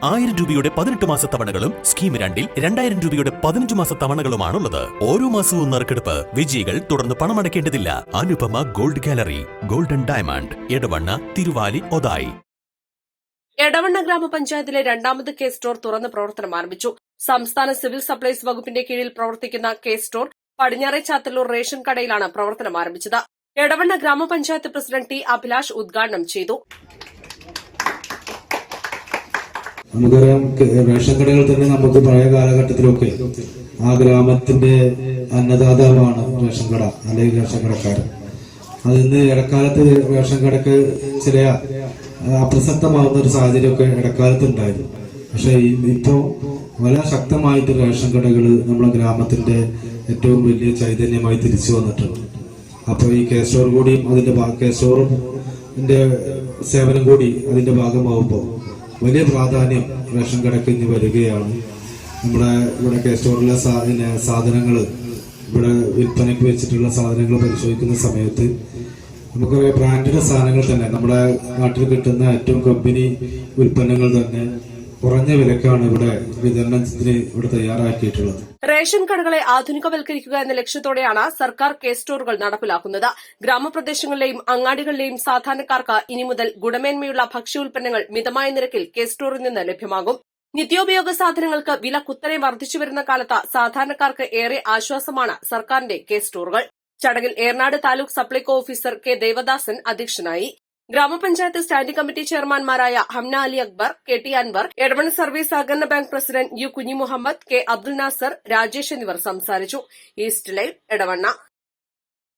1000 രൂപയുടെ 18 മാസ തവണകളും സ്കീം 2-ൽ 2000 രൂപയുടെ 15 മാസ തവണകളുമാണുള്ളത്. ഓരോ മാസവും നറുക്കെടുപ്പ്. വിജയികൾ തുടർന്ന് പണമടയ്ക്കേണ്ടതില്ല. Anupama gold gallery, golden diamond, Edavanna, Thiruvali, Othayi. Edavanna ഗ്രാമപഞ്ചായത്തിലെ രണ്ടാമത് കെ സ്റ്റോർ തുറന്ന് പ്രവർത്തനം ആരംഭിച്ചു. സംസ്ഥാന സിവിൽ സപ്ലൈസ് വകുപ്പിന്റെ കീഴിൽ പ്രവർത്തിക്കുന്ന കെ സ്റ്റോർ പടിഞ്ഞാറെ ചാത്തല്ലൂർ റേഷൻ കടയിലാണ് പ്രവർത്തനം ആരംഭിച്ചത്. എടവണ്ണ ഗ്രാമപഞ്ചായത്ത് പ്രസിഡന്റ് ടി അഭിലാഷ് ഉദ്ഘാടനം ചെയ്തു. നമുക്കറിയാം, റേഷൻ കടകൾ തന്നെ നമുക്ക് പഴയ കാലഘട്ടത്തിലൊക്കെ ആ ഗ്രാമത്തിന്റെ അന്നദാതാവാണ് റേഷൻ കട അല്ലെങ്കിൽ റേഷൻ കടക്കാരൻ. അതിന്ന് ഇടക്കാലത്ത് റേഷൻ കടക്ക് ചില അപ്രസക്തമാവുന്ന ഒരു സാഹചര്യമൊക്കെ ഇടക്കാലത്ത് ഉണ്ടായിരുന്നു. പക്ഷെ ഇപ്പോ വളരെ ശക്തമായിട്ട് റേഷൻ കടകൾ നമ്മുടെ ഗ്രാമത്തിന്റെ ഏറ്റവും വലിയ ചൈതന്യമായി തിരിച്ചു വന്നിട്ടുണ്ട്. അപ്പോൾ ഈ കെ സ്റ്റോർ കൂടിയും അതിന്റെ കെ സ്റ്റോറിന്റെ സേവനം കൂടി അതിന്റെ ഭാഗമാവുമ്പോൾ വലിയ പ്രാധാന്യം റേഷൻ കടക്ക് ഇനി വരികയാണ്. നമ്മുടെ ഇവിടെ കെ സ്റ്റോറിലെ സാധനങ്ങൾ, ഇവിടെ വിൽപ്പനയ്ക്ക് വെച്ചിട്ടുള്ള സാധനങ്ങൾ പരിശോധിക്കുന്ന സമയത്ത് നമുക്ക് ബ്രാൻഡഡ് സാധനങ്ങൾ തന്നെ നമ്മുടെ നാട്ടിൽ കിട്ടുന്ന ഏറ്റവും കമ്പനി ഉൽപ്പന്നങ്ങൾ തന്നെ കുറഞ്ഞ വിലക്കാണ് ഇവിടെ വിതരണത്തിന് ഇവിടെ തയ്യാറാക്കിയിട്ടുള്ളത്. റേഷൻ കടകളെ ആധുനികവൽക്കരിക്കുക എന്ന ലക്ഷ്യത്തോടെയാണ് സർക്കാർ കെ സ്റ്റോറുകൾ നടപ്പിലാക്കുന്നത്. ഗ്രാമപ്രദേശങ്ങളിലെയും അങ്ങാടികളിലെയും സാധാരണക്കാർക്ക് ഇനി മുതൽ ഗുണമേന്മയുള്ള ഭക്ഷ്യോൽപ്പന്നങ്ങൾ മിതമായ നിരക്കിൽ കെ സ്റ്റോറിൽ നിന്ന് ലഭ്യമാകും. നിത്യോപയോഗ സാധനങ്ങൾക്ക് വില കുത്തനെ വർദ്ധിച്ചുവരുന്ന കാലത്ത് സാധാരണക്കാർക്ക് ഏറെ ആശ്വാസമാണ് സർക്കാരിന്റെ കെ സ്റ്റോറുകൾ. ചടങ്ങിൽ ഏറനാട് താലൂക്ക് സപ്ലൈകോ ഓഫീസർ കെ ദേവദാസൻ അധ്യക്ഷനായി. ഗ്രാമപഞ്ചായത്ത് സ്റ്റാൻഡിംഗ് കമ്മിറ്റി ചെയർമാൻമാരായ Hamna Ali Akbar, K T Anwar, Edavanna service സഹകരണ bank president U Kunhimuhammed, K Abdul Nasar, Rajesh എന്നിവർ സംസാരിച്ചു. East live, Edavanna.